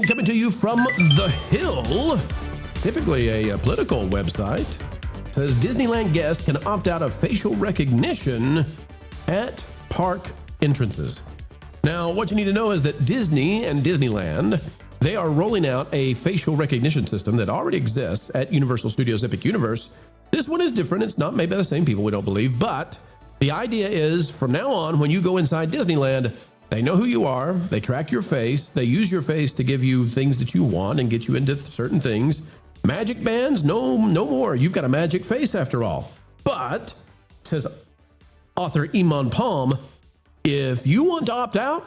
And coming to you from The Hill, typically a political website, says Disneyland guests can opt out of facial recognition at park entrances. Now, what you need to know is that Disney and Disneyland, they are rolling out a facial recognition system that already exists at Universal Studios Epic Universe. This one is different. It's not made by the same people, we don't believe, but the idea is from now on, when you go inside Disneyland, they know who you are, they track your face, they use your face to give you things that you want and get you into certain things. Magic bands? No more. You've got a magic face after all. But, says author Iman Palm, if you want to opt out,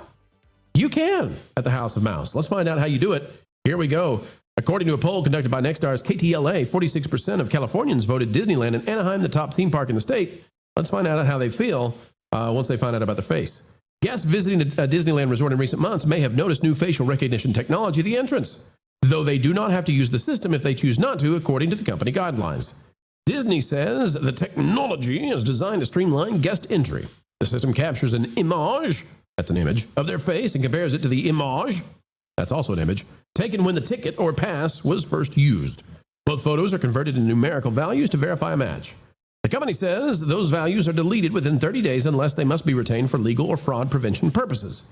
you can at the House of Mouse. Let's find out how you do it. Here we go. According to a poll conducted by Nextstar's KTLA, 46% of Californians voted Disneyland and Anaheim the top theme park in the state. Let's find out how they feel once they find out about their face. Guests visiting a Disneyland resort in recent months may have noticed new facial recognition technology at the entrance, though they do not have to use the system if they choose not to, according to the company guidelines. Disney says the technology is designed to streamline guest entry. The system captures an image, that's an image, of their face and compares it to the image, that's also an image, taken when the ticket or pass was first used. Both photos are converted into numerical values to verify a match. The company says those values are deleted within 30 days unless they must be retained for legal or fraud prevention purposes.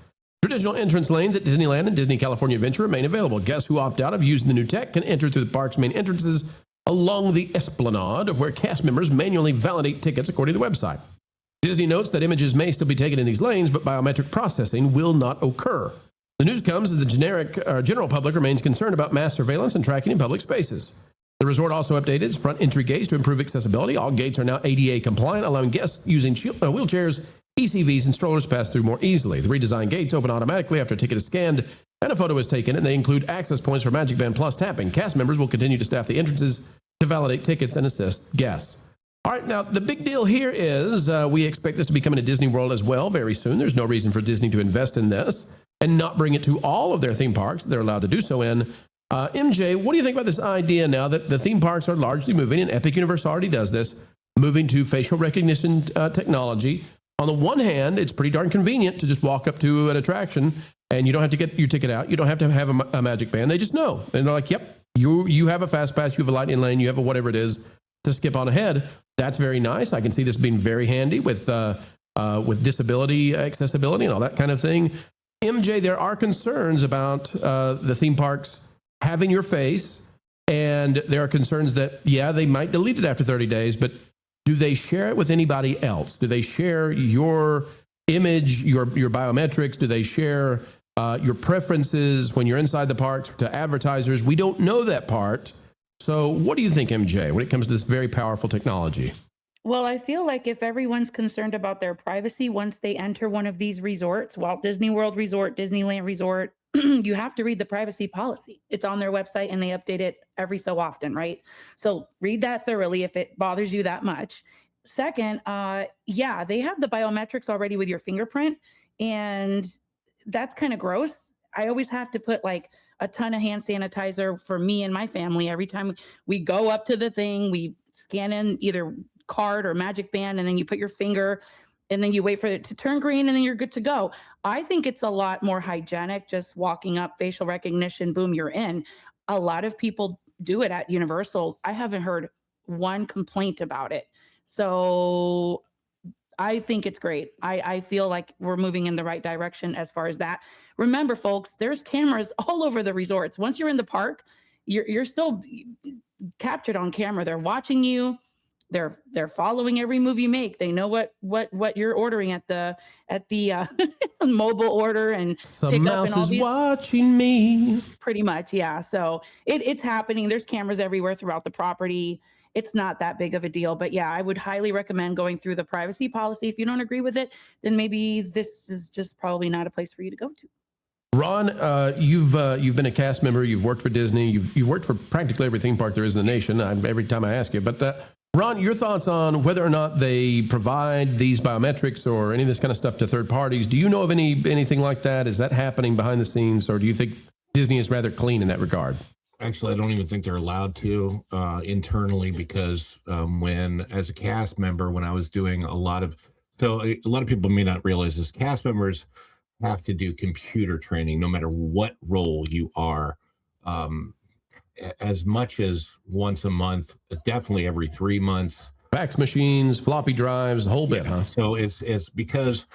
Traditional entrance lanes at Disneyland and Disney California Adventure remain available. Guests who opt out of using the new tech can enter through the park's main entrances along the esplanade, where cast members manually validate tickets according to the website. Disney notes that images may still be taken in these lanes, but biometric processing will not occur. The news comes as the general public remains concerned about mass surveillance and tracking in public spaces. The resort also updated its front entry gates to improve accessibility. All gates are now ADA compliant, allowing guests using wheelchairs, ECVs, and strollers to pass through more easily. The redesigned gates open automatically after a ticket is scanned and a photo is taken, and they include access points for Magic Band Plus tapping. Cast members will continue to staff the entrances to validate tickets and assist guests. All right, now the big deal here is we expect this to be coming to Disney World as well very soon. There's no reason for Disney to invest in this and not bring it to all of their theme parks they're allowed to do so in. MJ, what do you think about this idea now that the theme parks are largely moving, and Epic Universe already does this, moving to facial recognition technology? On the one hand, it's pretty darn convenient to just walk up to an attraction and you don't have to get your ticket out. You don't have to have a magic band. They just know. And they're like, yep, you have a fast pass, you have a lightning lane, you have a whatever it is to skip on ahead. That's very nice. I can see this being very handy with disability accessibility and all that kind of thing. MJ, there are concerns about the theme parks having your face, and there are concerns that, yeah, they might delete it after 30 days, but do they share it with anybody else? Do they share your image, your biometrics? Do they share your preferences when you're inside the parks to advertisers? We don't know that part. So what do you think, MJ, when it comes to this very powerful technology? Well, I feel like if everyone's concerned about their privacy once they enter one of these resorts, Walt Disney World Resort, Disneyland Resort, you have to read the privacy policy. It's on their website and they update it every so often, right? So read that thoroughly if it bothers you that much. Second, yeah, they have the biometrics already with your fingerprint, and that's kind of gross. I always have to put like a ton of hand sanitizer for me and my family. Every time we go up to the thing, we scan in either card or magic band, and then you put your finger and then you wait for it to turn green and then you're good to go. I think it's a lot more hygienic just walking up, facial recognition, boom, you're in. A lot of people do it at Universal. I haven't heard one complaint about it. So I think it's great. I feel like we're moving in the right direction as far as that. Remember, folks, there's cameras all over the resorts. Once you're in the park, you're still captured on camera. They're watching you. They're following every move you make. They know what you're ordering at the mobile order and some mouse is watching me. Pretty much, yeah. So it's happening. There's cameras everywhere throughout the property. It's not that big of a deal, but yeah, I would highly recommend going through the privacy policy. If you don't agree with it, then maybe this is just probably not a place for you to go to. Ron, you've been a cast member. You've worked for Disney. You've worked for practically every theme park there is in the nation. Every time I ask you, but Ron, your thoughts on whether or not they provide these biometrics or any of this kind of stuff to third parties? Do you know of anything like that? Is that happening behind the scenes, or do you think Disney is rather clean in that regard? Actually, I don't even think they're allowed to internally, because as a cast member, when I was doing a lot of people may not realize this, cast members have to do computer training, no matter what role you are, as much as once a month, definitely every 3 months. Fax machines, floppy drives, the whole bit, huh? So it's because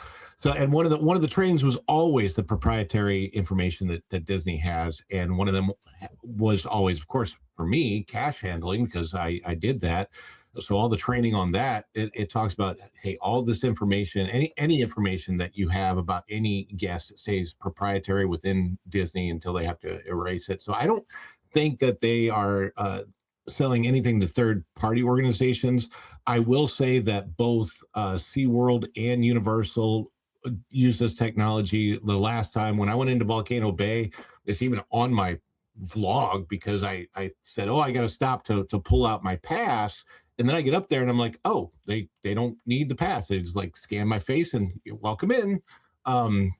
and one of the trainings was always the proprietary information that Disney has, and one of them was always, of course, for me, cash handling, because I did that. So all the training on that, it talks about, hey, all this information, any information that you have about any guest stays proprietary within Disney until they have to erase it. So I don't think that they are selling anything to third party organizations. I will say that both SeaWorld and Universal use this technology. The last time when I went into Volcano Bay, it's even on my vlog, because I said, oh, I got to stop to pull out my pass. And then I get up there and I'm like, oh, they don't need the pass. They just like scan my face and you're welcome in,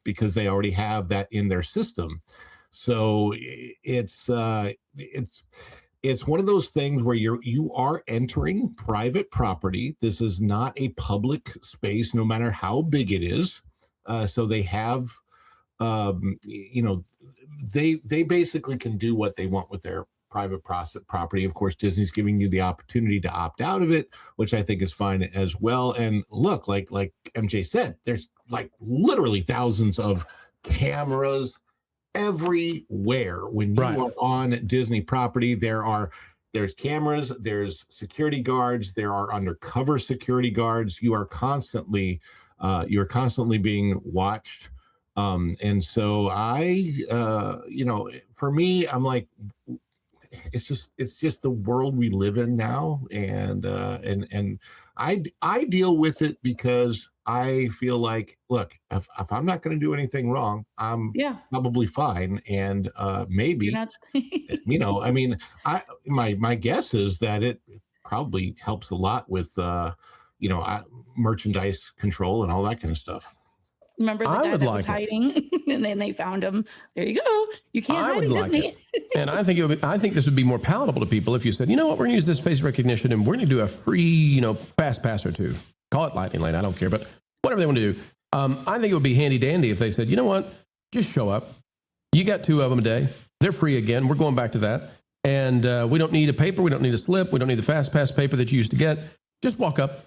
because they already have that in their system. So it's one of those things where you are entering private property. This is not a public space, no matter how big it is. So they have, they basically can do what they want with their private property. Of course, Disney's giving you the opportunity to opt out of it, which I think is fine as well. And look, like MJ said, there's like literally thousands of cameras everywhere. When you are on Disney property, there's cameras, there's security guards, there are undercover security guards. You are constantly being watched. And so for me, I'm like, it's just the world we live in now. And I deal with it because I feel like, look, if I'm not going to do anything wrong, I'm probably fine. And maybe, I mean, my guess is that it probably helps a lot with, merchandise control and all that kind of stuff. Remember the guy that was hiding, and then they found him. There you go. You can't hide in Disney. And I think this would be more palatable to people if you said, you know what, we're going to use this face recognition, and we're going to do a free, fast pass or two. Call it lightning lane. I don't care, but whatever they want to do. I think it would be handy dandy if they said, you know what, just show up. You got 2 of them a day. They're free again. We're going back to that. And we don't need a paper. We don't need a slip. We don't need the fast pass paper that you used to get. Just walk up.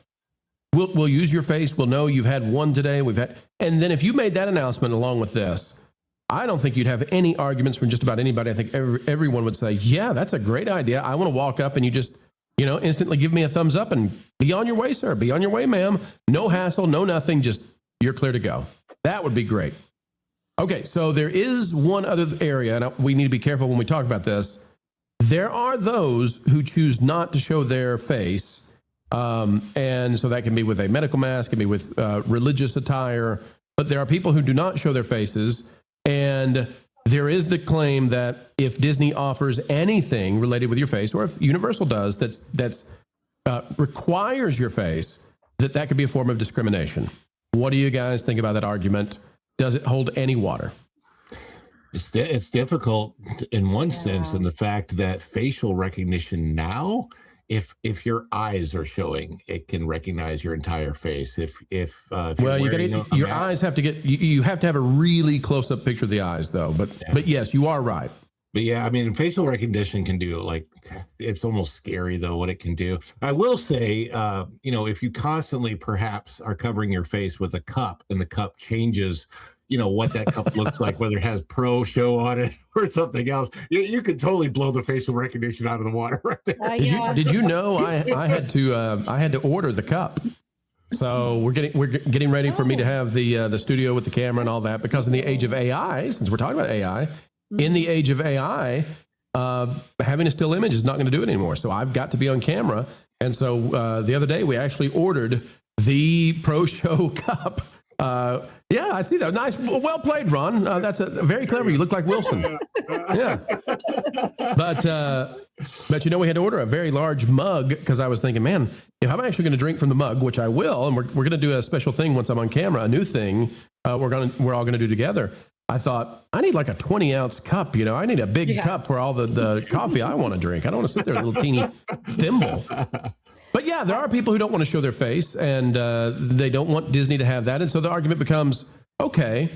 We'll use your face. We'll know you've had one today. And then if you made that announcement along with this, I don't think you'd have any arguments from just about anybody. I think everyone would say, yeah, that's a great idea. I want to walk up and you just, instantly give me a thumbs up and be on your way, sir. Be on your way, ma'am. No hassle, no nothing. Just you're clear to go. That would be great. Okay, so there is one other area, and we need to be careful when we talk about this. There are those who choose not to show their face. And so that can be with a medical mask, can be with religious attire, but there are people who do not show their faces. And there is the claim that if Disney offers anything related with your face, or if Universal does, that's requires your face, that could be a form of discrimination. What do you guys think about that argument? Does it hold any water? It's difficult in one sense, in the fact that facial recognition now, if your eyes are showing, it can recognize your entire face. If your eyes have to you have to have a really close up picture of the eyes though. But yes, you are right. But yeah, I mean, facial recognition can do, like, it's almost scary though what it can do. I will say, if you constantly perhaps are covering your face with a cup and the cup changes, what that cup looks like, whether it has Pro Show on it or something else, you could totally blow the facial recognition out of the water right there. Did you know I had to order the cup? So we're getting ready for me to have the studio with the camera and all that, because in the age of AI, since we're talking about AI, in the age of AI, having a still image is not going to do it anymore. So I've got to be on camera. And so the other day we actually ordered the Pro Show cup. Yeah, I see that. Nice. Well played, Ron. That's very clever. You look like Wilson. Yeah. But we had to order a very large mug, because I was thinking, man, if I'm actually going to drink from the mug, which I will, and we're going to do a special thing once I'm on camera, a new thing we're all going to do together. I thought, I need like a 20-ounce cup. I need a big cup for all the coffee I want to drink. I don't want to sit there with a little teeny thimble. But yeah, there are people who don't want to show their face, and they don't want Disney to have that. And so the argument becomes, okay,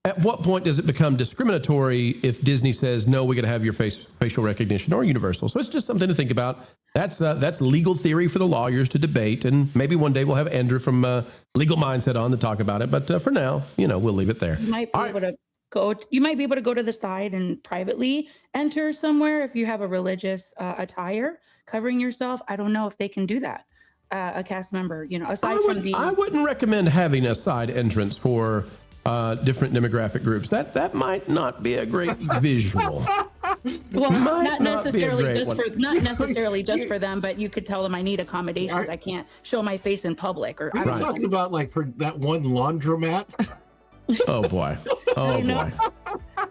At what point does it become discriminatory if Disney says, no, we got to have your facial recognition or universal? So it's just something to think about. That's legal theory for the lawyers to debate. And maybe one day we'll have Andrew from Legal Mindset on to talk about it. But for now, we'll leave it there. You might be able to go to the side and privately enter somewhere if you have a religious attire covering yourself. I don't know if they can do that. A cast member, aside from the... I wouldn't recommend having a side entrance for different demographic groups. That might not be a great visual. Well, not necessarily just for them, but you could tell them I need accommodations. I can't show my face in public. Or I'm talking about like for that one laundromat. Oh boy! Oh boy!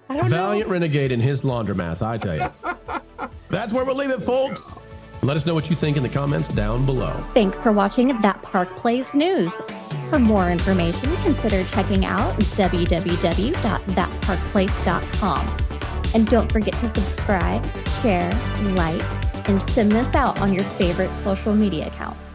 Valiant renegade in his laundromats, I tell you. That's where we'll leave it, folks. Let us know what you think in the comments down below. Thanks for watching That Park Place News. For more information, consider checking out www.thatparkplace.com. And don't forget to subscribe, share, like, and send this out on your favorite social media accounts.